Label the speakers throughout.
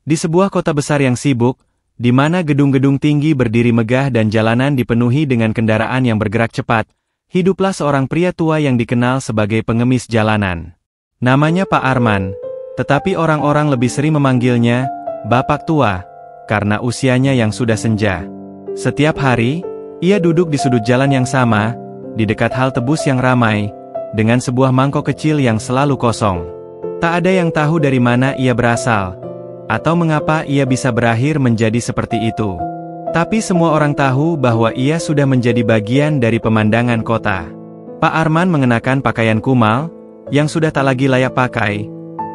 Speaker 1: Di sebuah kota besar yang sibuk, di mana gedung-gedung tinggi berdiri megah dan jalanan dipenuhi dengan kendaraan yang bergerak cepat, hiduplah seorang pria tua yang dikenal sebagai pengemis jalanan. Namanya Pak Arman, tetapi orang-orang lebih sering memanggilnya Bapak Tua, karena usianya yang sudah senja. Setiap hari, ia duduk di sudut jalan yang sama, di dekat halte bus yang ramai, dengan sebuah mangkok kecil yang selalu kosong. Tak ada yang tahu dari mana ia berasal, atau mengapa ia bisa berakhir menjadi seperti itu. Tapi semua orang tahu bahwa ia sudah menjadi bagian dari pemandangan kota. Pak Arman mengenakan pakaian kumal, yang sudah tak lagi layak pakai,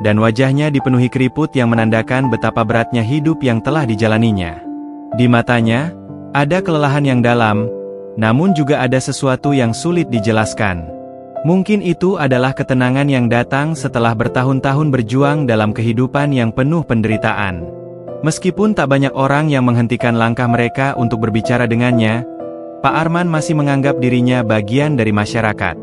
Speaker 1: dan wajahnya dipenuhi keriput yang menandakan betapa beratnya hidup yang telah dijalaninya. Di matanya, ada kelelahan yang dalam, namun juga ada sesuatu yang sulit dijelaskan. Mungkin itu adalah ketenangan yang datang setelah bertahun-tahun berjuang dalam kehidupan yang penuh penderitaan. Meskipun tak banyak orang yang menghentikan langkah mereka untuk berbicara dengannya, Pak Arman masih menganggap dirinya bagian dari masyarakat.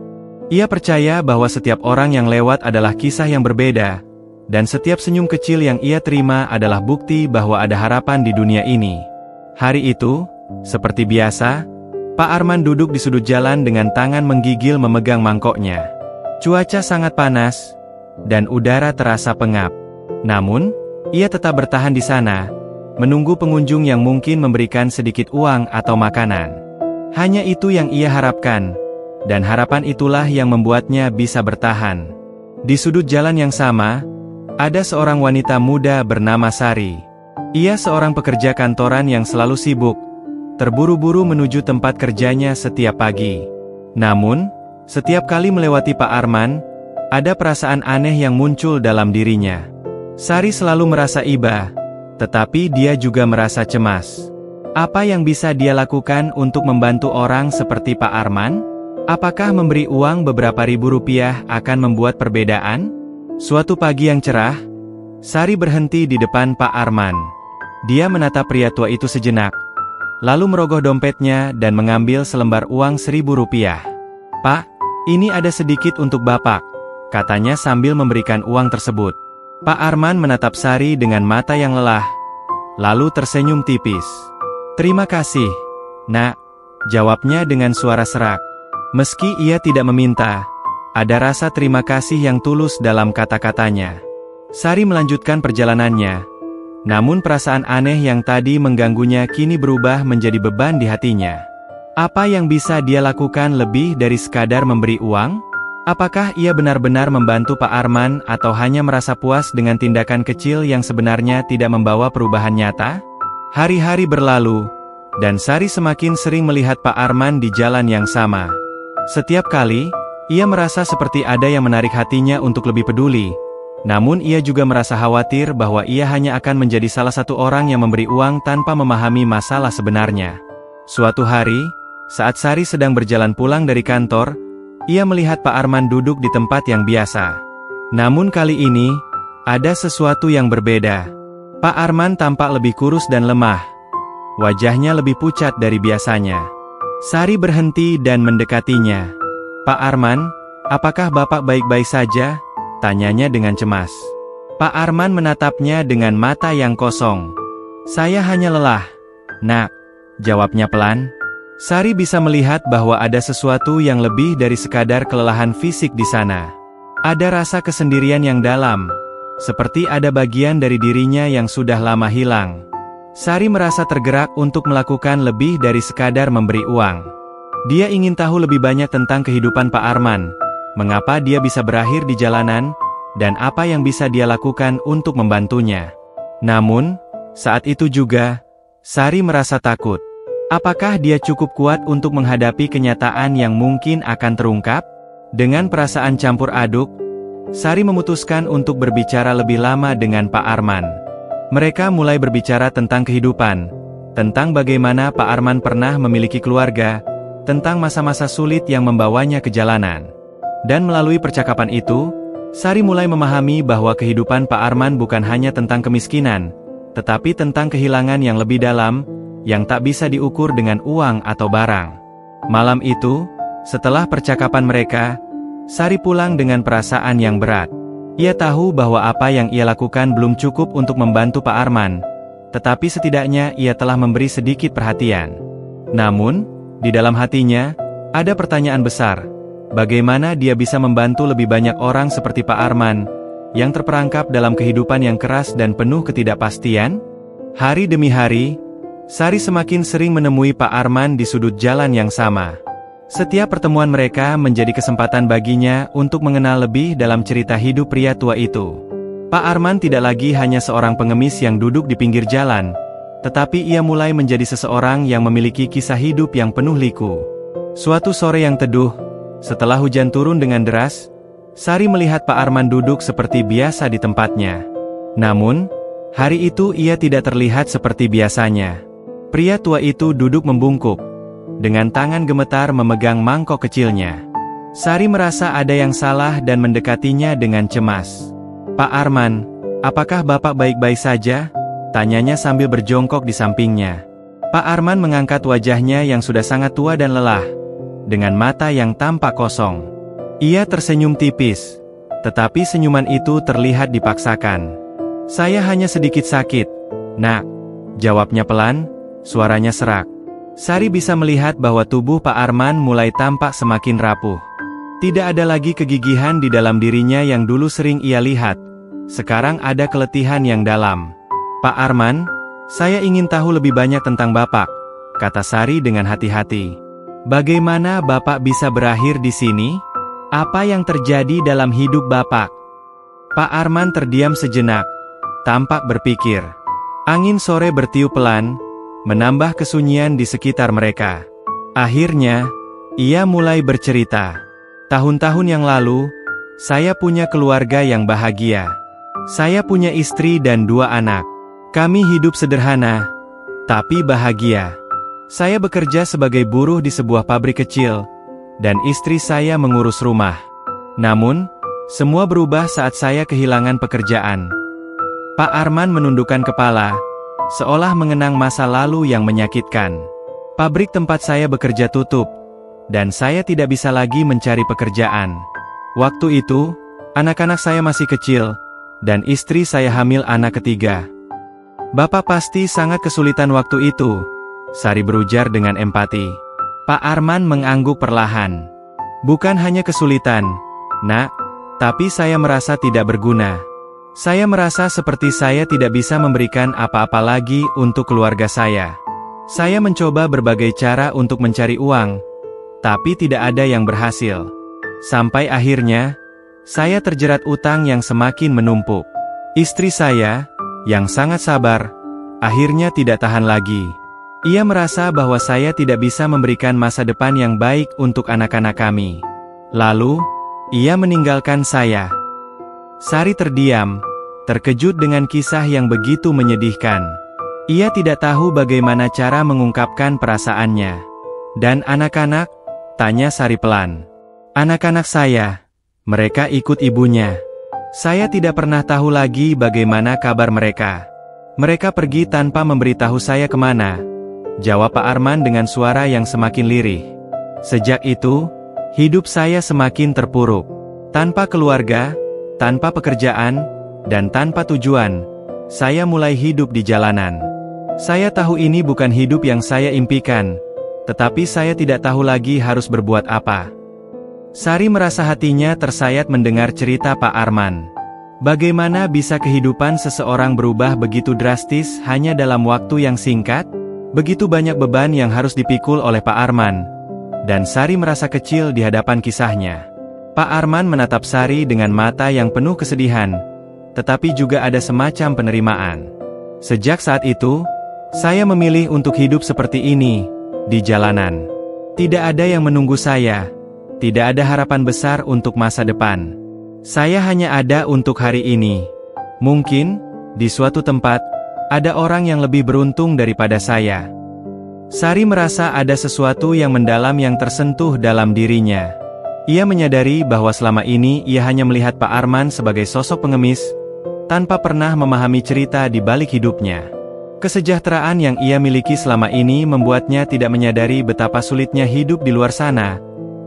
Speaker 1: Ia percaya bahwa setiap orang yang lewat adalah kisah yang berbeda, dan setiap senyum kecil yang ia terima adalah bukti bahwa ada harapan di dunia ini. Hari itu, seperti biasa, Pak Arman duduk di sudut jalan dengan tangan menggigil memegang mangkoknya. Cuaca sangat panas, dan udara terasa pengap. Namun, ia tetap bertahan di sana, menunggu pengunjung yang mungkin memberikan sedikit uang atau makanan. Hanya itu yang ia harapkan, dan harapan itulah yang membuatnya bisa bertahan. Di sudut jalan yang sama, ada seorang wanita muda bernama Sari. Ia seorang pekerja kantoran yang selalu sibuk, terburu-buru menuju tempat kerjanya setiap pagi. Namun, setiap kali melewati Pak Arman, ada perasaan aneh yang muncul dalam dirinya. Sari selalu merasa iba, tetapi dia juga merasa cemas. Apa yang bisa dia lakukan untuk membantu orang seperti Pak Arman? Apakah memberi uang beberapa ribu rupiah akan membuat perbedaan? Suatu pagi yang cerah, Sari berhenti di depan Pak Arman. Dia menatap pria tua itu sejenak, lalu merogoh dompetnya dan mengambil selembar uang 1.000 rupiah. "Pak, ini ada sedikit untuk Bapak," katanya sambil memberikan uang tersebut. Pak Arman menatap Sari dengan mata yang lelah, lalu tersenyum tipis. "Terima kasih, Nak," jawabnya dengan suara serak. Meski ia tidak meminta, ada rasa terima kasih yang tulus dalam kata-katanya. Sari melanjutkan perjalanannya. Namun perasaan aneh yang tadi mengganggunya kini berubah menjadi beban di hatinya. Apa yang bisa dia lakukan lebih dari sekadar memberi uang? Apakah ia benar-benar membantu Pak Arman atau hanya merasa puas dengan tindakan kecil yang sebenarnya tidak membawa perubahan nyata? Hari-hari berlalu, dan Sari semakin sering melihat Pak Arman di jalan yang sama. Setiap kali, ia merasa seperti ada yang menarik hatinya untuk lebih peduli. Namun ia juga merasa khawatir bahwa ia hanya akan menjadi salah satu orang yang memberi uang tanpa memahami masalah sebenarnya. Suatu hari, saat Sari sedang berjalan pulang dari kantor, ia melihat Pak Arman duduk di tempat yang biasa. Namun kali ini, ada sesuatu yang berbeda. Pak Arman tampak lebih kurus dan lemah. Wajahnya lebih pucat dari biasanya. Sari berhenti dan mendekatinya. "Pak Arman, apakah Bapak baik-baik saja?" tanyanya dengan cemas. Pak Arman menatapnya dengan mata yang kosong. "Saya hanya lelah, Nak," jawabnya pelan. Sari bisa melihat bahwa ada sesuatu yang lebih dari sekadar kelelahan fisik di sana. Ada rasa kesendirian yang dalam, seperti ada bagian dari dirinya yang sudah lama hilang. Sari merasa tergerak untuk melakukan lebih dari sekadar memberi uang. Dia ingin tahu lebih banyak tentang kehidupan Pak Arman, mengapa dia bisa berakhir di jalanan, dan apa yang bisa dia lakukan untuk membantunya. Namun, saat itu juga, Sari merasa takut. Apakah dia cukup kuat untuk menghadapi kenyataan yang mungkin akan terungkap? Dengan perasaan campur aduk, Sari memutuskan untuk berbicara lebih lama dengan Pak Arman. Mereka mulai berbicara tentang kehidupan, tentang bagaimana Pak Arman pernah memiliki keluarga, tentang masa-masa sulit yang membawanya ke jalanan. Dan melalui percakapan itu, Sari mulai memahami bahwa kehidupan Pak Arman bukan hanya tentang kemiskinan, tetapi tentang kehilangan yang lebih dalam, yang tak bisa diukur dengan uang atau barang. Malam itu, setelah percakapan mereka, Sari pulang dengan perasaan yang berat. Ia tahu bahwa apa yang ia lakukan belum cukup untuk membantu Pak Arman, tetapi setidaknya ia telah memberi sedikit perhatian. Namun, di dalam hatinya, ada pertanyaan besar. Bagaimana dia bisa membantu lebih banyak orang seperti Pak Arman, yang terperangkap dalam kehidupan yang keras dan penuh ketidakpastian? Hari demi hari, Sari semakin sering menemui Pak Arman di sudut jalan yang sama. Setiap pertemuan mereka menjadi kesempatan baginya untuk mengenal lebih dalam cerita hidup pria tua itu. Pak Arman tidak lagi hanya seorang pengemis yang duduk di pinggir jalan, tetapi ia mulai menjadi seseorang yang memiliki kisah hidup yang penuh liku. Suatu sore yang teduh, setelah hujan turun dengan deras, Sari melihat Pak Arman duduk seperti biasa di tempatnya. Namun, hari itu ia tidak terlihat seperti biasanya. Pria tua itu duduk membungkuk, dengan tangan gemetar memegang mangkok kecilnya. Sari merasa ada yang salah dan mendekatinya dengan cemas. "Pak Arman, apakah Bapak baik-baik saja?" tanyanya sambil berjongkok di sampingnya. Pak Arman mengangkat wajahnya yang sudah sangat tua dan lelah, dengan mata yang tampak kosong. Ia tersenyum tipis, tetapi senyuman itu terlihat dipaksakan. "Saya hanya sedikit sakit, Nak," jawabnya pelan, suaranya serak. Sari bisa melihat bahwa tubuh Pak Arman mulai tampak semakin rapuh. Tidak ada lagi kegigihan di dalam dirinya yang dulu sering ia lihat. Sekarang ada keletihan yang dalam. "Pak Arman, saya ingin tahu lebih banyak tentang Bapak," kata Sari dengan hati-hati. "Bagaimana Bapak bisa berakhir di sini? Apa yang terjadi dalam hidup Bapak?" Pak Arman terdiam sejenak, tampak berpikir. Angin sore bertiup pelan, menambah kesunyian di sekitar mereka. Akhirnya, ia mulai bercerita. "Tahun-tahun yang lalu, saya punya keluarga yang bahagia. Saya punya istri dan 2 anak. Kami hidup sederhana, tapi bahagia. Saya bekerja sebagai buruh di sebuah pabrik kecil, dan istri saya mengurus rumah. Namun, semua berubah saat saya kehilangan pekerjaan." Pak Arman menundukkan kepala, seolah mengenang masa lalu yang menyakitkan. "Pabrik tempat saya bekerja tutup, dan saya tidak bisa lagi mencari pekerjaan. Waktu itu, anak-anak saya masih kecil, dan istri saya hamil anak ketiga. Bapak pasti sangat kesulitan waktu itu," Sari berujar dengan empati. Pak Arman mengangguk perlahan. "Bukan hanya kesulitan, Nak, tapi saya merasa tidak berguna. Saya merasa seperti saya tidak bisa memberikan apa-apa lagi untuk keluarga saya. Saya mencoba berbagai cara untuk mencari uang, tapi tidak ada yang berhasil. Sampai akhirnya, saya terjerat utang yang semakin menumpuk. Istri saya, yang sangat sabar, akhirnya tidak tahan lagi. Ia merasa bahwa saya tidak bisa memberikan masa depan yang baik untuk anak-anak kami. Lalu, ia meninggalkan saya." Sari terdiam, terkejut dengan kisah yang begitu menyedihkan. Ia tidak tahu bagaimana cara mengungkapkan perasaannya. "Dan anak-anak?" tanya Sari pelan. "Anak-anak saya, mereka ikut ibunya. Saya tidak pernah tahu lagi bagaimana kabar mereka. Mereka pergi tanpa memberitahu saya kemana," jawab Pak Arman dengan suara yang semakin lirih. "Sejak itu, hidup saya semakin terpuruk. Tanpa keluarga, tanpa pekerjaan, dan tanpa tujuan, saya mulai hidup di jalanan. Saya tahu ini bukan hidup yang saya impikan, tetapi saya tidak tahu lagi harus berbuat apa." Sari merasa hatinya tersayat mendengar cerita Pak Arman. Bagaimana bisa kehidupan seseorang berubah begitu drastis hanya dalam waktu yang singkat? Begitu banyak beban yang harus dipikul oleh Pak Arman, dan Sari merasa kecil di hadapan kisahnya. Pak Arman menatap Sari dengan mata yang penuh kesedihan, tetapi juga ada semacam penerimaan. "Sejak saat itu, saya memilih untuk hidup seperti ini, di jalanan. Tidak ada yang menunggu saya, tidak ada harapan besar untuk masa depan. Saya hanya ada untuk hari ini. Mungkin, di suatu tempat, ada orang yang lebih beruntung daripada saya." Sari merasa ada sesuatu yang mendalam yang tersentuh dalam dirinya. Ia menyadari bahwa selama ini ia hanya melihat Pak Arman sebagai sosok pengemis, tanpa pernah memahami cerita di balik hidupnya. Kesejahteraan yang ia miliki selama ini membuatnya tidak menyadari betapa sulitnya hidup di luar sana,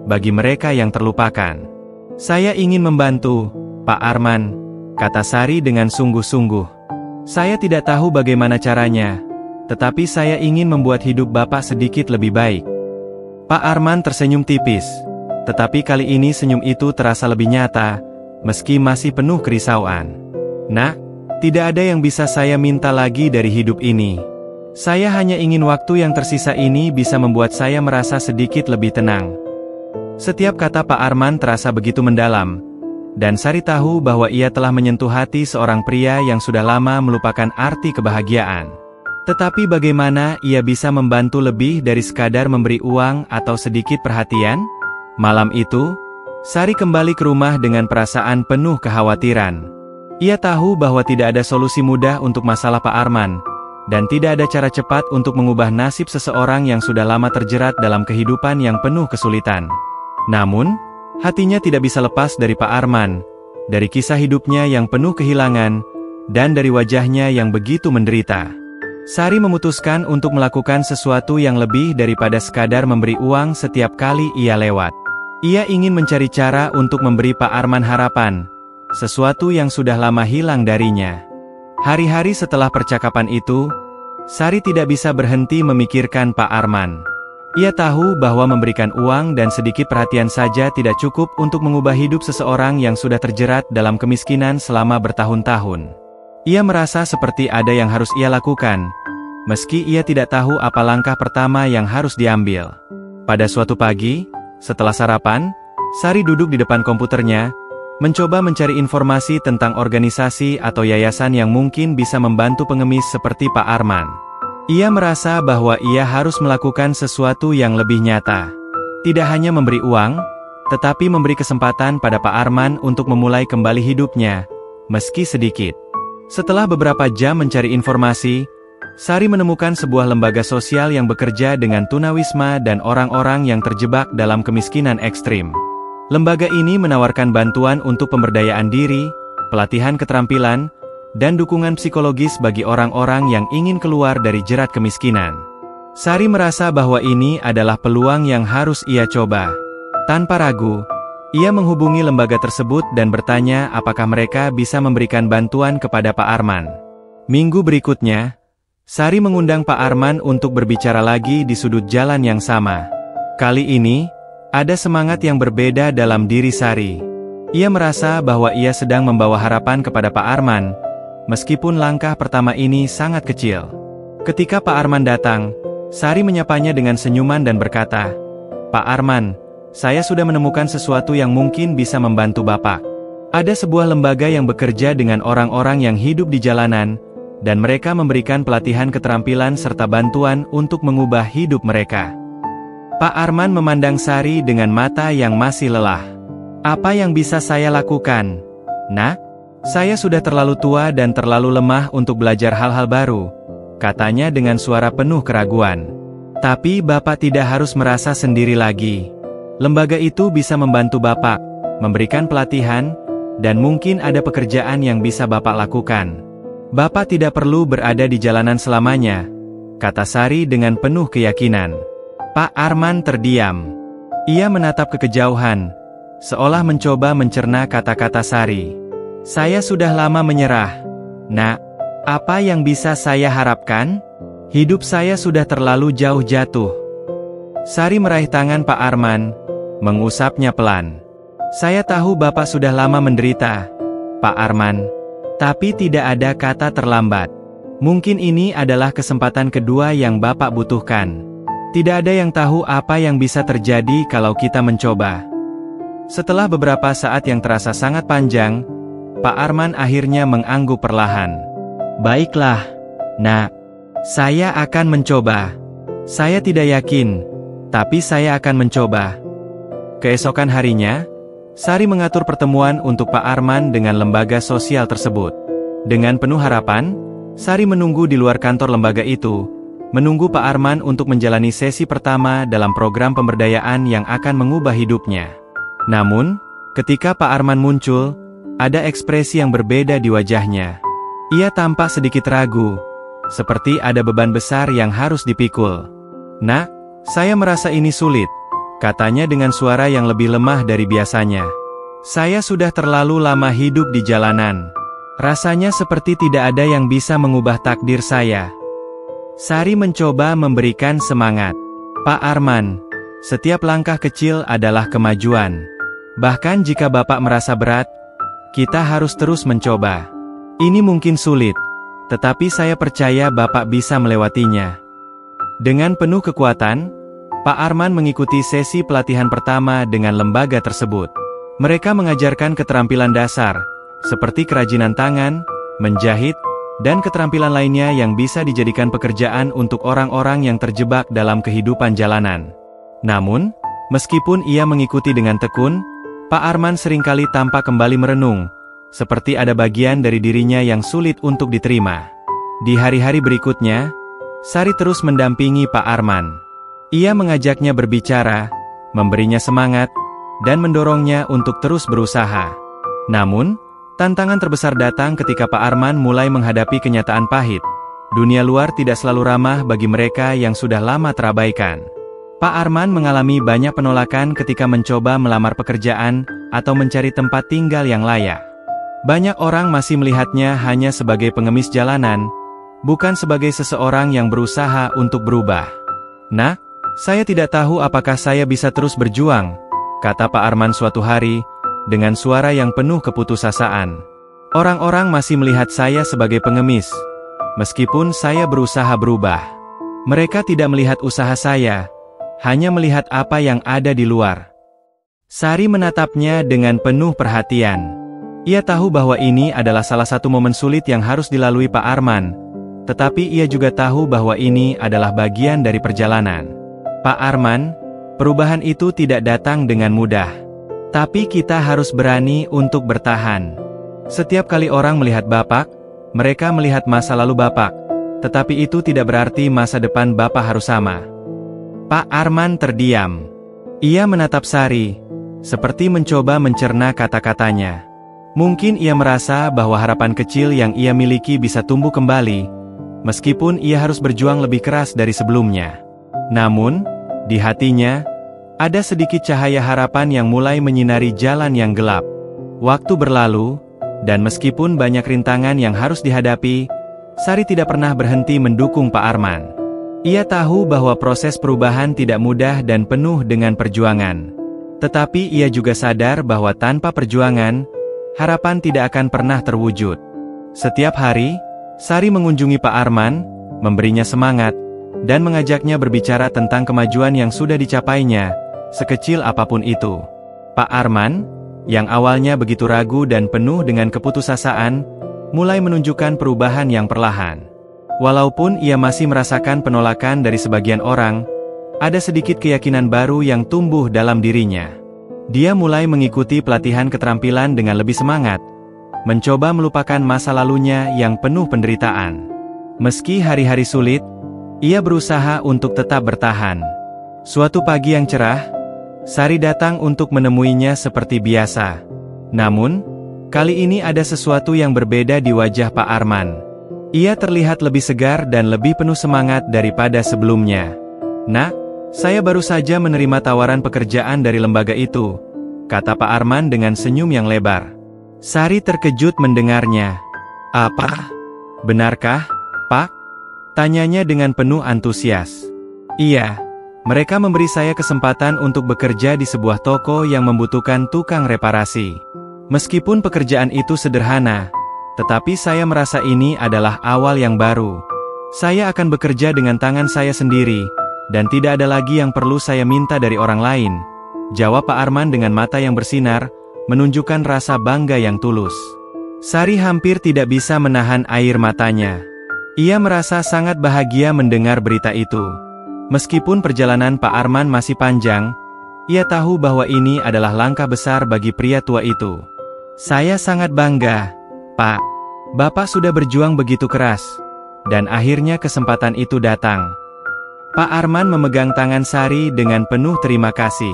Speaker 1: bagi mereka yang terlupakan. "Saya ingin membantu, Pak Arman," kata Sari dengan sungguh-sungguh. Saya tidak tahu bagaimana caranya, tetapi saya ingin membuat hidup Bapak sedikit lebih baik. Pak Arman tersenyum tipis, tetapi kali ini senyum itu terasa lebih nyata, meski masih penuh kerisauan. Nak, tidak ada yang bisa saya minta lagi dari hidup ini. Saya hanya ingin waktu yang tersisa ini bisa membuat saya merasa sedikit lebih tenang. Setiap kata Pak Arman terasa begitu mendalam, dan Sari tahu bahwa ia telah menyentuh hati seorang pria yang sudah lama melupakan arti kebahagiaan. Tetapi bagaimana ia bisa membantu lebih dari sekadar memberi uang atau sedikit perhatian? Malam itu, Sari kembali ke rumah dengan perasaan penuh kekhawatiran. Ia tahu bahwa tidak ada solusi mudah untuk masalah Pak Arman, dan tidak ada cara cepat untuk mengubah nasib seseorang yang sudah lama terjerat dalam kehidupan yang penuh kesulitan. Namun, hatinya tidak bisa lepas dari Pak Arman, dari kisah hidupnya yang penuh kehilangan, dan dari wajahnya yang begitu menderita. Sari memutuskan untuk melakukan sesuatu yang lebih daripada sekadar memberi uang setiap kali ia lewat. Ia ingin mencari cara untuk memberi Pak Arman harapan, sesuatu yang sudah lama hilang darinya. Hari-hari setelah percakapan itu, Sari tidak bisa berhenti memikirkan Pak Arman. Ia tahu bahwa memberikan uang dan sedikit perhatian saja tidak cukup untuk mengubah hidup seseorang yang sudah terjerat dalam kemiskinan selama bertahun-tahun. Ia merasa seperti ada yang harus ia lakukan, meski ia tidak tahu apa langkah pertama yang harus diambil. Pada suatu pagi, setelah sarapan, Sari duduk di depan komputernya, mencoba mencari informasi tentang organisasi atau yayasan yang mungkin bisa membantu pengemis seperti Pak Arman. Ia merasa bahwa ia harus melakukan sesuatu yang lebih nyata. Tidak hanya memberi uang, tetapi memberi kesempatan pada Pak Arman untuk memulai kembali hidupnya, meski sedikit. Setelah beberapa jam mencari informasi, Sari menemukan sebuah lembaga sosial yang bekerja dengan tunawisma dan orang-orang yang terjebak dalam kemiskinan ekstrim. Lembaga ini menawarkan bantuan untuk pemberdayaan diri, pelatihan keterampilan, dan dukungan psikologis bagi orang-orang yang ingin keluar dari jerat kemiskinan. Sari merasa bahwa ini adalah peluang yang harus ia coba. Tanpa ragu, ia menghubungi lembaga tersebut dan bertanya apakah mereka bisa memberikan bantuan kepada Pak Arman. Minggu berikutnya, Sari mengundang Pak Arman untuk berbicara lagi di sudut jalan yang sama. Kali ini, ada semangat yang berbeda dalam diri Sari. Ia merasa bahwa ia sedang membawa harapan kepada Pak Arman, meskipun langkah pertama ini sangat kecil. Ketika Pak Arman datang, Sari menyapanya dengan senyuman dan berkata, "Pak Arman, saya sudah menemukan sesuatu yang mungkin bisa membantu Bapak. Ada sebuah lembaga yang bekerja dengan orang-orang yang hidup di jalanan, dan mereka memberikan pelatihan keterampilan serta bantuan untuk mengubah hidup mereka." Pak Arman memandang Sari dengan mata yang masih lelah. "Apa yang bisa saya lakukan, Nak? Saya sudah terlalu tua dan terlalu lemah untuk belajar hal-hal baru," katanya dengan suara penuh keraguan. "Tapi Bapak tidak harus merasa sendiri lagi. Lembaga itu bisa membantu Bapak, memberikan pelatihan, dan mungkin ada pekerjaan yang bisa Bapak lakukan. Bapak tidak perlu berada di jalanan selamanya," kata Sari dengan penuh keyakinan. Pak Arman terdiam. Ia menatap ke kejauhan, seolah mencoba mencerna kata-kata Sari. "Saya sudah lama menyerah, Nak. Apa yang bisa saya harapkan? Hidup saya sudah terlalu jauh jatuh." Sari meraih tangan Pak Arman, mengusapnya pelan. "Saya tahu Bapak sudah lama menderita, Pak Arman. Tapi tidak ada kata terlambat. Mungkin ini adalah kesempatan kedua yang Bapak butuhkan. Tidak ada yang tahu apa yang bisa terjadi kalau kita mencoba." Setelah beberapa saat yang terasa sangat panjang, Pak Arman akhirnya mengangguk perlahan. "Baiklah, Nak. Saya akan mencoba. Saya tidak yakin, tapi saya akan mencoba." Keesokan harinya, Sari mengatur pertemuan untuk Pak Arman dengan lembaga sosial tersebut. Dengan penuh harapan, Sari menunggu di luar kantor lembaga itu, menunggu Pak Arman untuk menjalani sesi pertama dalam program pemberdayaan yang akan mengubah hidupnya. Namun, ketika Pak Arman muncul, ada ekspresi yang berbeda di wajahnya. Ia tampak sedikit ragu, seperti ada beban besar yang harus dipikul. "Nak, saya merasa ini sulit," katanya dengan suara yang lebih lemah dari biasanya. "Saya sudah terlalu lama hidup di jalanan. Rasanya seperti tidak ada yang bisa mengubah takdir saya. Sari mencoba memberikan semangat. Pak Arman, setiap langkah kecil adalah kemajuan. Bahkan jika Bapak merasa berat, kita harus terus mencoba. Ini mungkin sulit, tetapi saya percaya Bapak bisa melewatinya. Dengan penuh kekuatan, Pak Arman mengikuti sesi pelatihan pertama dengan lembaga tersebut. Mereka mengajarkan keterampilan dasar, seperti kerajinan tangan, menjahit, dan keterampilan lainnya yang bisa dijadikan pekerjaan untuk orang-orang yang terjebak dalam kehidupan jalanan. Namun, meskipun ia mengikuti dengan tekun, Pak Arman seringkali tampak kembali merenung, seperti ada bagian dari dirinya yang sulit untuk diterima. Di hari-hari berikutnya, Sari terus mendampingi Pak Arman. Ia mengajaknya berbicara, memberinya semangat, dan mendorongnya untuk terus berusaha. Namun, tantangan terbesar datang ketika Pak Arman mulai menghadapi kenyataan pahit. Dunia luar tidak selalu ramah bagi mereka yang sudah lama terabaikan. Pak Arman mengalami banyak penolakan ketika mencoba melamar pekerjaan atau mencari tempat tinggal yang layak. Banyak orang masih melihatnya hanya sebagai pengemis jalanan, bukan sebagai seseorang yang berusaha untuk berubah. "Nak, saya tidak tahu apakah saya bisa terus berjuang," kata Pak Arman suatu hari, dengan suara yang penuh keputusasaan. "Orang-orang masih melihat saya sebagai pengemis, meskipun saya berusaha berubah. Mereka tidak melihat usaha saya, hanya melihat apa yang ada di luar." Sari menatapnya dengan penuh perhatian. Ia tahu bahwa ini adalah salah satu momen sulit yang harus dilalui Pak Arman, tetapi ia juga tahu bahwa ini adalah bagian dari perjalanan. "Pak Arman, perubahan itu tidak datang dengan mudah. Tapi kita harus berani untuk bertahan. Setiap kali orang melihat Bapak, mereka melihat masa lalu Bapak, tetapi itu tidak berarti masa depan Bapak harus sama." Pak Arman terdiam. Ia menatap Sari, seperti mencoba mencerna kata-katanya. Mungkin ia merasa bahwa harapan kecil yang ia miliki bisa tumbuh kembali, meskipun ia harus berjuang lebih keras dari sebelumnya. Namun, di hatinya, ada sedikit cahaya harapan yang mulai menyinari jalan yang gelap. Waktu berlalu, dan meskipun banyak rintangan yang harus dihadapi, Sari tidak pernah berhenti mendukung Pak Arman. Ia tahu bahwa proses perubahan tidak mudah dan penuh dengan perjuangan. Tetapi ia juga sadar bahwa tanpa perjuangan, harapan tidak akan pernah terwujud. Setiap hari, Sari mengunjungi Pak Arman, memberinya semangat, dan mengajaknya berbicara tentang kemajuan yang sudah dicapainya, sekecil apapun itu. Pak Arman, yang awalnya begitu ragu dan penuh dengan keputusasaan, mulai menunjukkan perubahan yang perlahan. Walaupun ia masih merasakan penolakan dari sebagian orang, ada sedikit keyakinan baru yang tumbuh dalam dirinya. Dia mulai mengikuti pelatihan keterampilan dengan lebih semangat, mencoba melupakan masa lalunya yang penuh penderitaan. Meski hari-hari sulit, ia berusaha untuk tetap bertahan. Suatu pagi yang cerah, Sari datang untuk menemuinya seperti biasa. Namun, kali ini ada sesuatu yang berbeda di wajah Pak Arman. Ia terlihat lebih segar dan lebih penuh semangat daripada sebelumnya. "Nak, saya baru saja menerima tawaran pekerjaan dari lembaga itu," kata Pak Arman dengan senyum yang lebar. Sari terkejut mendengarnya. "Apa? Benarkah, Pak?" tanyanya dengan penuh antusias. "Iya, mereka memberi saya kesempatan untuk bekerja di sebuah toko yang membutuhkan tukang reparasi. Meskipun pekerjaan itu sederhana, tetapi saya merasa ini adalah awal yang baru. Saya akan bekerja dengan tangan saya sendiri, dan tidak ada lagi yang perlu saya minta dari orang lain," jawab Pak Arman dengan mata yang bersinar, menunjukkan rasa bangga yang tulus. Sari hampir tidak bisa menahan air matanya. Ia merasa sangat bahagia mendengar berita itu. Meskipun perjalanan Pak Arman masih panjang, ia tahu bahwa ini adalah langkah besar bagi pria tua itu. "Saya sangat bangga, Pak. Bapak sudah berjuang begitu keras, dan akhirnya kesempatan itu datang." Pak Arman memegang tangan Sari dengan penuh terima kasih.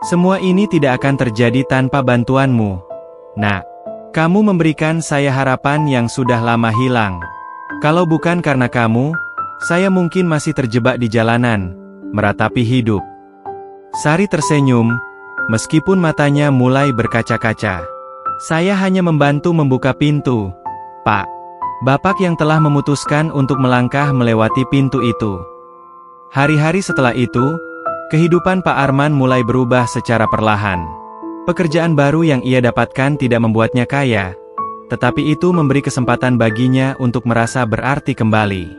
Speaker 1: "Semua ini tidak akan terjadi tanpa bantuanmu, Nak. Kamu memberikan saya harapan yang sudah lama hilang. Kalau bukan karena kamu, saya mungkin masih terjebak di jalanan, meratapi hidup." Sari tersenyum, meskipun matanya mulai berkaca-kaca. "Saya hanya membantu membuka pintu, Pak. Bapak yang telah memutuskan untuk melangkah melewati pintu itu. Hari-hari setelah itu, kehidupan Pak Arman mulai berubah secara perlahan. Pekerjaan baru yang ia dapatkan tidak membuatnya kaya, tetapi itu memberi kesempatan baginya untuk merasa berarti kembali.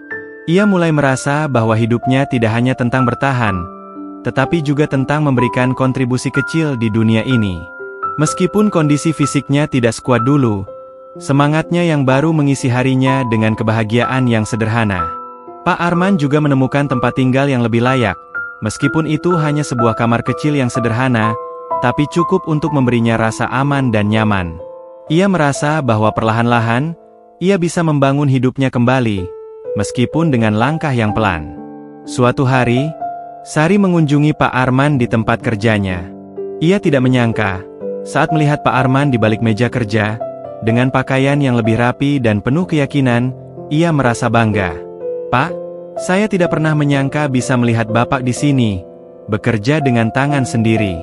Speaker 1: Ia mulai merasa bahwa hidupnya tidak hanya tentang bertahan, tetapi juga tentang memberikan kontribusi kecil di dunia ini. Meskipun kondisi fisiknya tidak sekuat dulu, semangatnya yang baru mengisi harinya dengan kebahagiaan yang sederhana. Pak Arman juga menemukan tempat tinggal yang lebih layak, meskipun itu hanya sebuah kamar kecil yang sederhana, tapi cukup untuk memberinya rasa aman dan nyaman. Ia merasa bahwa perlahan-lahan, ia bisa membangun hidupnya kembali, meskipun dengan langkah yang pelan. Suatu hari, Sari mengunjungi Pak Arman di tempat kerjanya. Ia tidak menyangka, saat melihat Pak Arman di balik meja kerja, dengan pakaian yang lebih rapi dan penuh keyakinan, ia merasa bangga. Pak, saya tidak pernah menyangka bisa melihat Bapak di sini, bekerja dengan tangan sendiri.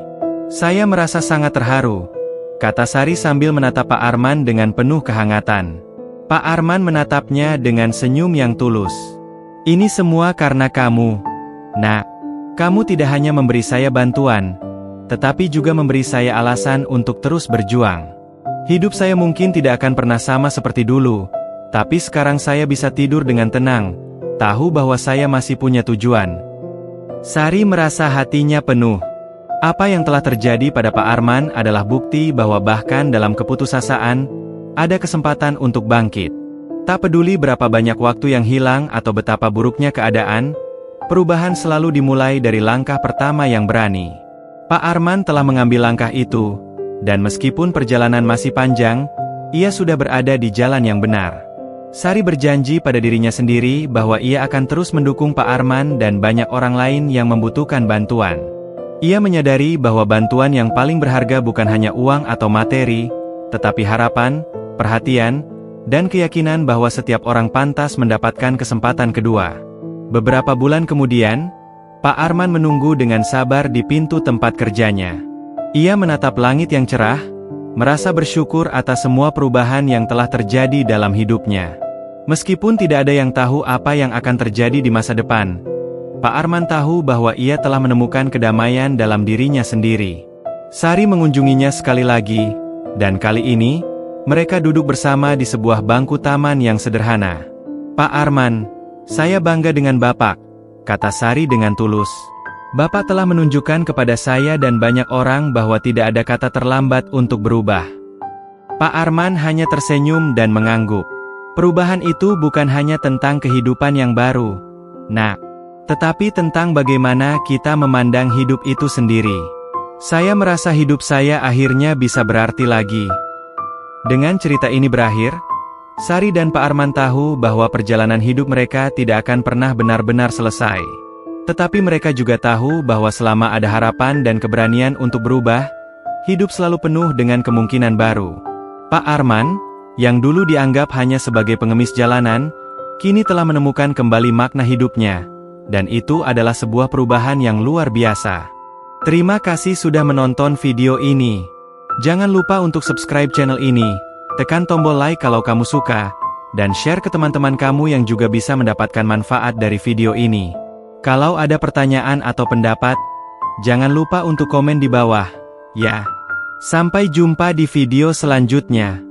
Speaker 1: Saya merasa sangat terharu, kata Sari sambil menatap Pak Arman dengan penuh kehangatan. Pak Arman menatapnya dengan senyum yang tulus. Ini semua karena kamu, Nak. Kamu tidak hanya memberi saya bantuan, tetapi juga memberi saya alasan untuk terus berjuang. Hidup saya mungkin tidak akan pernah sama seperti dulu, tapi sekarang saya bisa tidur dengan tenang, tahu bahwa saya masih punya tujuan. Sari merasa hatinya penuh. Apa yang telah terjadi pada Pak Arman adalah bukti bahwa bahkan dalam keputusasaan, ada kesempatan untuk bangkit. Tak peduli berapa banyak waktu yang hilang atau betapa buruknya keadaan, perubahan selalu dimulai dari langkah pertama yang berani. Pak Arman telah mengambil langkah itu, dan meskipun perjalanan masih panjang, ia sudah berada di jalan yang benar. Sari berjanji pada dirinya sendiri bahwa ia akan terus mendukung Pak Arman dan banyak orang lain yang membutuhkan bantuan. Ia menyadari bahwa bantuan yang paling berharga bukan hanya uang atau materi, tetapi harapan, perhatian, dan keyakinan bahwa setiap orang pantas mendapatkan kesempatan kedua. Beberapa bulan kemudian, Pak Arman menunggu dengan sabar di pintu tempat kerjanya. Ia menatap langit yang cerah, merasa bersyukur atas semua perubahan yang telah terjadi dalam hidupnya. Meskipun tidak ada yang tahu apa yang akan terjadi di masa depan, Pak Arman tahu bahwa ia telah menemukan kedamaian dalam dirinya sendiri. Sari mengunjunginya sekali lagi, dan kali ini, mereka duduk bersama di sebuah bangku taman yang sederhana. Pak Arman, saya bangga dengan Bapak, kata Sari dengan tulus. Bapak telah menunjukkan kepada saya dan banyak orang bahwa tidak ada kata terlambat untuk berubah. Pak Arman hanya tersenyum dan mengangguk. Perubahan itu bukan hanya tentang kehidupan yang baru, Nak, tetapi tentang bagaimana kita memandang hidup itu sendiri. Saya merasa hidup saya akhirnya bisa berarti lagi. Dengan cerita ini berakhir, Sari dan Pak Arman tahu bahwa perjalanan hidup mereka tidak akan pernah benar-benar selesai. Tetapi mereka juga tahu bahwa selama ada harapan dan keberanian untuk berubah, hidup selalu penuh dengan kemungkinan baru. Pak Arman, yang dulu dianggap hanya sebagai pengemis jalanan, kini telah menemukan kembali makna hidupnya, dan itu adalah sebuah perubahan yang luar biasa. Terima kasih sudah menonton video ini. Jangan lupa untuk subscribe channel ini, tekan tombol like kalau kamu suka, dan share ke teman-teman kamu yang juga bisa mendapatkan manfaat dari video ini. Kalau ada pertanyaan atau pendapat, jangan lupa untuk komen di bawah, ya. Sampai jumpa di video selanjutnya.